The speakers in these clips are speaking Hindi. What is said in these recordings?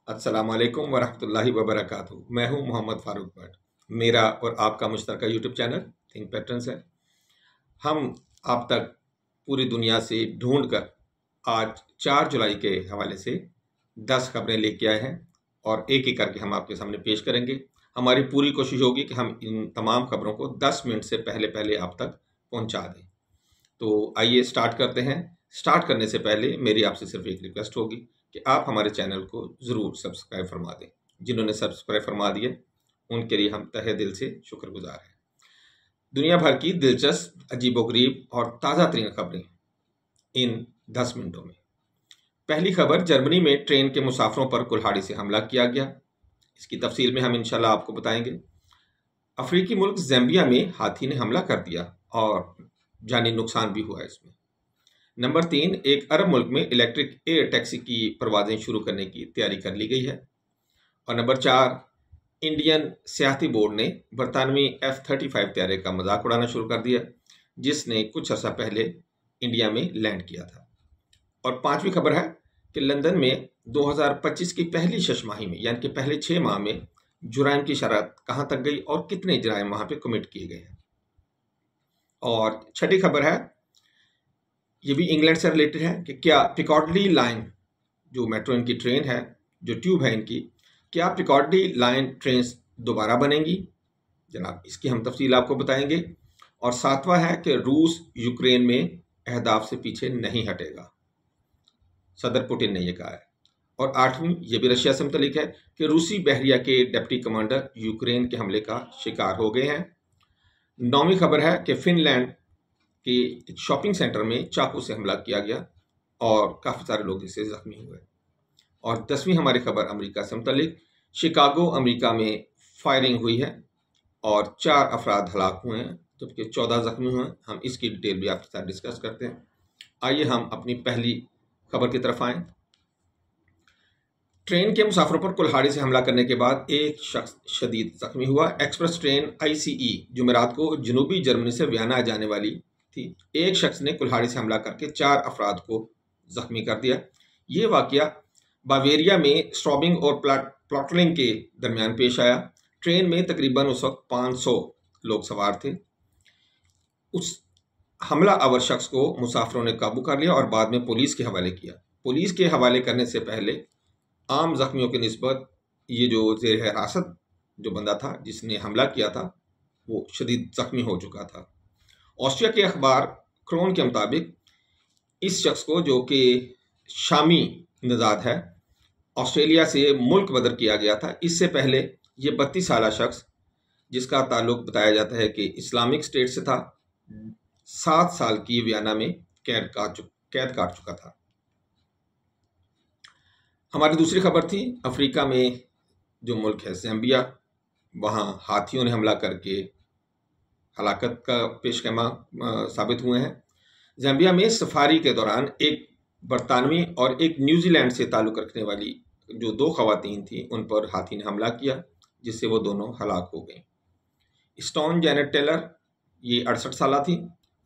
अस्सलाम वालेकुम वरहमतुल्लाहि वबरकातुहू। मैं हूं मोहम्मद फारूक भट्ट। मेरा और आपका मुश्तरका यूट्यूब चैनल थिंक पैटर्न्स है। हम आप तक पूरी दुनिया से ढूंढ कर आज 4 जुलाई के हवाले से 10 खबरें लेके आए हैं और एक एक करके हम आपके सामने पेश करेंगे। हमारी पूरी कोशिश होगी कि हम इन तमाम खबरों को 10 मिनट से पहले पहले आप तक पहुंचा दें। तो आइए स्टार्ट करते हैं। स्टार्ट करने से पहले मेरी आपसे सिर्फ एक रिक्वेस्ट होगी कि आप हमारे चैनल को ज़रूर सब्सक्राइब फरमा दें। जिन्होंने सब्सक्राइब फरमा दिए उनके लिए हम तहे दिल से शुक्रगुजार हैं। दुनिया भर की दिलचस्प, अजीबोगरीब और ताज़ा तरीन खबरें इन 10 मिनटों में। पहली खबर, जर्मनी में ट्रेन के मुसाफिरों पर कुल्हाड़ी से हमला किया गया। इसकी तफसील में हम इंशाल्लाह आपको बताएंगे। अफ्रीकी मुल्क ज़ैम्बिया में हाथी ने हमला कर दिया और जानी नुकसान भी हुआ इसमें। नंबर 3, एक अरब मुल्क में इलेक्ट्रिक एयर टैक्सी की परवाजें शुरू करने की तैयारी कर ली गई है। और नंबर 4, इंडियन सियाहती बोर्ड ने बरतानवी F-35 तैयारे का मजाक उड़ाना शुरू कर दिया, जिसने कुछ अर्सा पहले इंडिया में लैंड किया था। और 5वीं खबर है कि लंदन में 2025 की पहली शशमाही में यानी कि पहले 6 माह में जुराइम की शरह कहाँ तक गई और कितने जुराइम वहाँ पे कमिट किए गए हैं। और 6ठी खबर है, ये भी इंग्लैंड से रिलेटेड है कि क्या पिकाडली लाइन, जो मेट्रो इनकी ट्रेन है, जो ट्यूब है इनकी, क्या पिकाडली लाइन ट्रेन दोबारा बनेंगी? जनाब, इसकी हम तफसील आपको बताएंगे। और 7वां है कि रूस यूक्रेन में अहदाफ से पीछे नहीं हटेगा, सदर पुतिन ने यह कहा है। और 8वीं, ये भी रशिया से मुतलिक है कि रूसी बहरिया के डिप्टी कमांडर यूक्रेन के हमले का शिकार हो गए हैं। 9वीं खबर है कि फिनलैंड कि एक शॉपिंग सेंटर में चाकू से हमला किया गया और काफ़ी सारे लोग इससे जख्मी हुए। और 10वीं हमारी खबर अमेरिका से मुतल्लिक, शिकागो अमेरिका में फायरिंग हुई है और 4 अफराद हलाक हुए हैं जबकि 14 जख्मी हुए हैं। हम इसकी डिटेल भी आपके साथ डिस्कस करते हैं। आइए हम अपनी पहली खबर की तरफ आएँ। ट्रेन के मुसाफिरों पर कुल्हाड़ी से हमला करने के बाद एक शख्स शदीद जख्मी हुआ। एक्सप्रेस ट्रेन ICE जुमेरात को जनूबी जर्मनी से वियना जाने वाली थी। एक शख्स ने कुल्हाड़ी से हमला करके 4 अफराद को जख्मी कर दिया। ये वाकया बावेरिया में स्ट्रॉबिंग और प्लॉटलिंग के दरमियान पेश आया। ट्रेन में तकरीबन उस वक्त 500 लोग सवार थे। उस हमला आवर शख्स को मुसाफिरों ने काबू कर लिया और बाद में पुलिस के हवाले किया। पुलिस के हवाले करने से पहले आम जख्मियों की निस्बत ये जो ज़ेर हिरासत जो बंदा था जिसने हमला किया था वो शदीद जख्मी हो चुका था। ऑस्ट्रिया के अखबार क्रोन के मुताबिक इस शख्स को, जो कि शामी नजाद है, ऑस्ट्रेलिया से मुल्क बदर किया गया था। इससे पहले ये 32 साल शख्स, जिसका ताल्लुक बताया जाता है कि इस्लामिक स्टेट से था, 7 साल की वियना में कैद काट चुका था। हमारी दूसरी खबर थी, अफ्रीका में जो मुल्क है ज़ैम्बिया, वहाँ हाथियों ने हमला करके हलाकत का पेशखैमा साबित हुए हैं। ज़ैम्बिया में सफारी के दौरान एक बरतानवी और एक न्यूजीलैंड से ताल्लुक़ रखने वाली जो 2 ख़वातीन थीं उन पर हाथी ने हमला किया, जिससे वो दोनों हलाक हो गई। स्टोन जेनेट टेलर, ये 68 साल थी,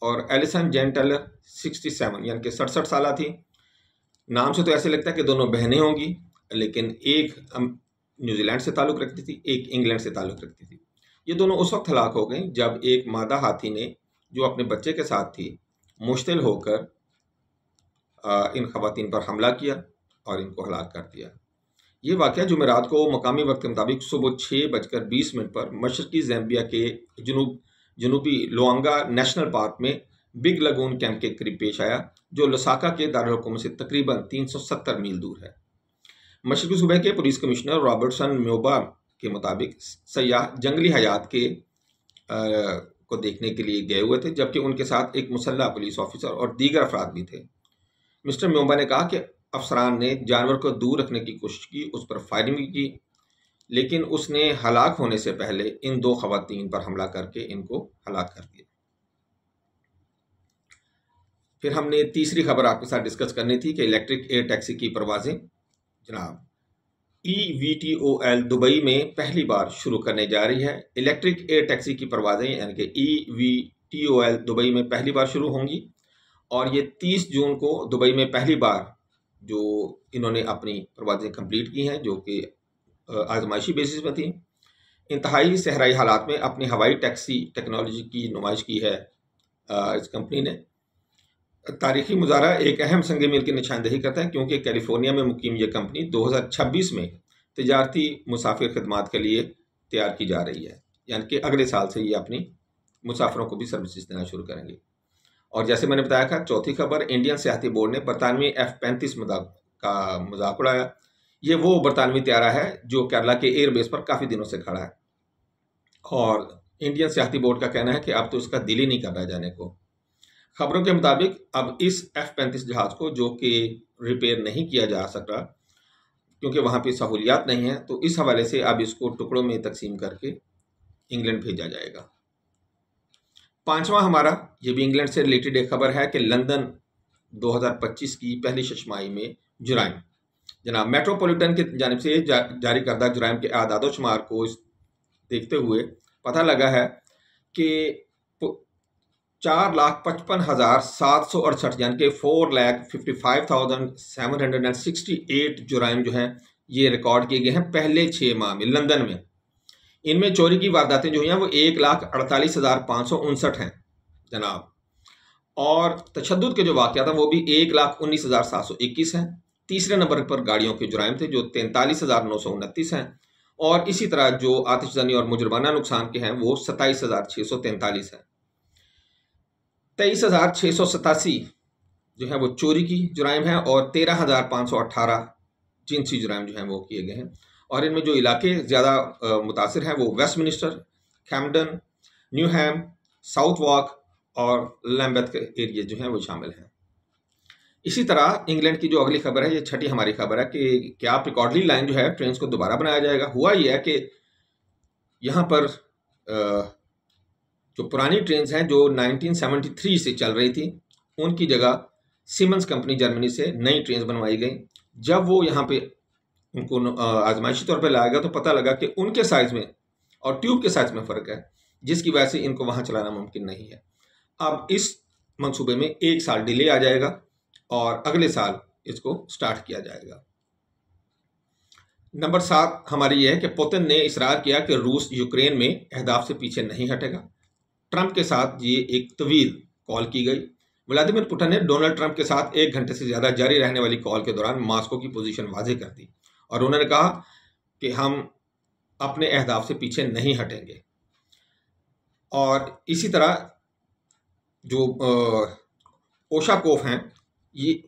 और एलिसन जेन टेलर 67 यानी कि 67 साल थी। नाम से तो ऐसे लगता है कि दोनों बहनें होंगी, लेकिन एक न्यूजीलैंड से ताल्लुक़ रखती थी, एक इंग्लैंड से ताल्लुक़ रखती थी। ये दोनों उस वक्त हलाक हो गई जब एक मादा हाथी ने, जो अपने बच्चे के साथ थी, मुश्तिल होकर इन खवातीन पर हमला किया और इनको हलाक कर दिया। ये वाक़या जुमेरात को मकामी वक्त के मुताबिक सुबह 6:20 पर मशरकी ज़ैम्बिया के जनूबी लोआंगा नेशनल पार्क में बिग लगून कैंप के करीब पेश आया, जो लसाका के दारुल से तकरीबन 370 मील दूर है। मशरकी सूबे के पुलिस कमिश्नर रॉबर्टसन म्योबा के मुताबिक सयाह जंगली हयात के को देखने के लिए गए हुए थे, जबकि उनके साथ एक मुसल्लह पुलिस ऑफिसर और दीगर अफराद भी थे। मिस्टर म्योबा ने कहा कि अफसरान ने जानवर को दूर रखने की कोशिश की, उस पर फायरिंग भी की, लेकिन उसने हलाक होने से पहले इन 2 खवातीन पर हमला करके इनको हलाक कर दिया। फिर हमने तीसरी खबर आपके साथ डिस्कस करनी थी कि इलेक्ट्रिक एयर टैक्सी की परवाजें जनाब EVTOL दुबई में पहली बार शुरू करने जा रही है। इलेक्ट्रिक एयर टैक्सी की परवाजें यानी कि EVTOL दुबई में पहली बार शुरू होंगी और ये 30 जून को दुबई में पहली बार जो इन्होंने अपनी परवाज़ें कंप्लीट की हैं, जो कि आजमाइशी बेसिस पर थी। इंतहाई सहराई हालात में अपनी हवाई टैक्सी टेक्नोलॉजी की नुमाइश की है इस कंपनी ने। तारीखी मुजाहरा एक अहम संग मील की निशानदेही करता है, क्योंकि कैलिफोर्निया में मुकीम ये कंपनी 2026 में तिजारती मुसाफिर खदमात के लिए तैयार की जा रही है, यानी कि अगले साल से ये अपनी मुसाफिरों को भी सर्विसेज देना शुरू करेंगे। और जैसे मैंने बताया था, चौथी खबर, इंडियन सियाहती बोर्ड ने बरतानवी F-35 का मजाक उड़ाया। ये वो बरतानवी त्यारा है जो केरला के एयरबेस पर काफ़ी दिनों से खड़ा है, और इंडियन सियाहती बोर्ड का कहना है कि अब तो इसका दिल ही नहीं कर रहा जाने को। खबरों के मुताबिक अब इस F-35 जहाज को, जो कि रिपेयर नहीं किया जा सकता क्योंकि वहाँ पे सहूलियात नहीं है, तो इस हवाले से अब इसको टुकड़ों में तकसीम करके इंग्लैंड भेजा जाएगा। पांचवा हमारा, ये भी इंग्लैंड से रिलेटेड एक खबर है कि लंदन 2025 की पहली शशमाही में जुराइम, जनाब मेट्रोपॉलिटन की जानिब से जारी करदा जुराइम के आदादो शुमार को देखते हुए पता लगा है कि 4,55,768 यानी कि 4,55,768 जुराइम जो हैं ये रिकॉर्ड किए गए हैं पहले 6 माह में लंदन में। इनमें चोरी की वारदातें जो हैं वो 1,48,559 हैं जनाब, और तशद्दुद के जो वाक़यात हैं वो भी 1,19,721 हैं। तीसरे नंबर पर गाड़ियों के जुराइम थे जो 43,929 हैं, और इसी तरह जो आतिशज़नी और मुजरमाना नुकसान के हैं वो 27,643 हैं। 23,687 जो है वो चोरी की जुराइम है, और 13,518 जिनसी जुराइम जो हैं वो किए गए हैं। और इनमें जो इलाके ज़्यादा मुतासिर हैं वो वेस्टमिनिस्टर, कैम्पडन, न्यूहैम, साउथ वॉक और लैम्बेथ के एरिया जो हैं वो शामिल हैं। इसी तरह इंग्लैंड की जो अगली खबर है, ये छठी हमारी खबर है कि क्या पिकॉडली लाइन जो है ट्रेन को दोबारा बनाया जाएगा। हुआ यह है कि यहाँ पर जो पुरानी ट्रेन हैं जो 1973 से चल रही थी, उनकी जगह सीमेंस कंपनी जर्मनी से नई ट्रेन बनवाई गई। जब वो यहाँ पे उनको आजमाइशी तौर पे लाया गया तो पता लगा कि उनके साइज़ में और ट्यूब के साइज़ में फ़र्क है, जिसकी वजह से इनको वहाँ चलाना मुमकिन नहीं है। अब इस मंसूबे में 1 साल डिले आ जाएगा और अगले साल इसको स्टार्ट किया जाएगा। नंबर 7 हमारी यह है कि पुतिन ने इसरार किया कि रूस यूक्रेन में अहदाफ से पीछे नहीं हटेगा। ट्रंप के साथ ये एक तवील कॉल की गई। व्लादिमीर पुतिन ने डोनाल्ड ट्रंप के साथ 1 घंटे से ज़्यादा जारी रहने वाली कॉल के दौरान मॉस्को की पोजीशन वाज़ेह कर दी, और उन्होंने कहा कि हम अपने अहदाफ से पीछे नहीं हटेंगे। और इसी तरह जो ओशाकोफ हैं,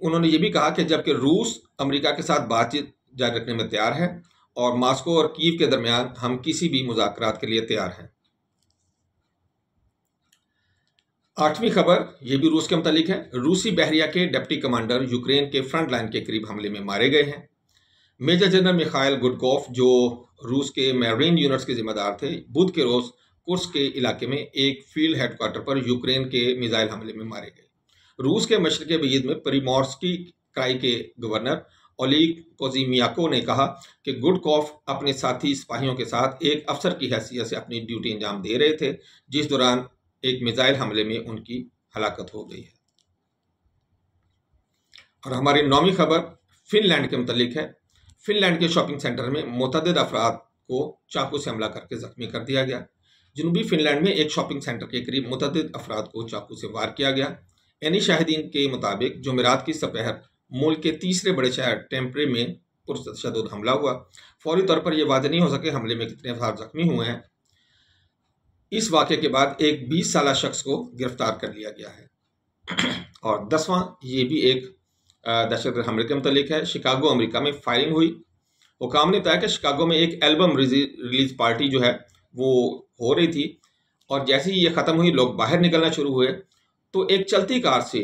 उन्होंने ये भी कहा कि जबकि रूस अमेरिका के साथ बातचीत जारी रखने में तैयार है और मॉस्को और कीव के दरमियान हम किसी भी मुज़ाकरात के लिए तैयार हैं। 8वीं खबर, ये भी रूस के मुतालिक है। रूसी बहरिया के डिप्टी कमांडर यूक्रेन के फ्रंट लाइन के करीब हमले में मारे गए हैं। मेजर जनरल मिखाइल गुडकोफ, जो रूस के मैरीन यूनिट्स के जिम्मेदार थे, बुध के रोज कुर्स्क के इलाके में एक फील्ड हेडक्वार्टर पर यूक्रेन के मिसाइल हमले में मारे गए। रूस के मशरक़ी बईद में प्रिमोर्स्की क्राई के गवर्नर ओलेग कोज़िमियाको ने कहा कि गुडकोफ अपने साथी सिपाहियों के साथ एक अफसर की हैसियत से अपनी ड्यूटी अंजाम दे रहे थे, जिस दौरान एक मिसाइल हमले में उनकी हलाकत हो गई है। और हमारी 9वीं खबर फिनलैंड के मुतालिक है। फिनलैंड के शॉपिंग सेंटर में मुतअद्दिद अफराद को चाकू से हमला करके जख्मी कर दिया गया। जनूबी फिनलैंड में एक शॉपिंग सेंटर के करीब मुतअद्दिद अफराद को चाकू से वार किया गया। यानी शाहिदीन के मुताबिक जुमेरात की सपहर मुल्क के तीसरे बड़े शहर टेम्परे में पुरतशद्दुद हमला हुआ। फौरी तौर पर यह वाज़ेह नहीं हो सके हमले में कितने अफराद जख्मी हुए हैं। इस वाक़े के बाद एक 20 साला शख्स को गिरफ्तार कर लिया गया है। और 10वां, ये भी एक दहशतगर्द हमले के मुतालिक है। शिकागो अमेरिका में फायरिंग हुई। हुकाम ने बताया कि शिकागो में एक एल्बम रिलीज पार्टी जो है वो हो रही थी, और जैसे ही ये ख़त्म हुई लोग बाहर निकलना शुरू हुए तो एक चलती कार से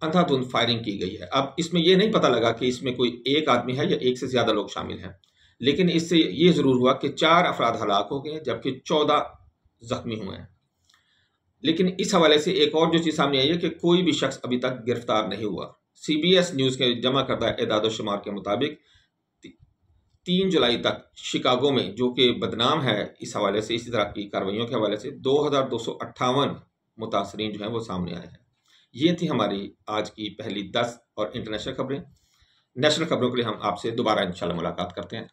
अंधाधुंध फायरिंग की गई है। अब इसमें यह नहीं पता लगा कि इसमें कोई एक आदमी है या एक से ज़्यादा लोग शामिल हैं, लेकिन इससे ये ज़रूर हुआ कि 4 अफराद हलाक हो गए जबकि 14 जख्मी हुए हैं। लेकिन इस हवाले से एक और जो चीज़ सामने आई है कि कोई भी शख्स अभी तक गिरफ्तार नहीं हुआ। CBS न्यूज़ के जमा करदा एदाद शुमार के मुताबिक 3 जुलाई तक शिकागो में, जो कि बदनाम है इस हवाले से, इसी तरह की कार्रवाइयों के हवाले से 2258 मुतासरीन जो हैं वो सामने आए हैं। ये थी हमारी आज की पहली 10 और इंटरनेशनल खबरें। नेशनल खबरों के लिए हम आपसे दोबारा इंशाल्लाह मुलाकात करते हैं।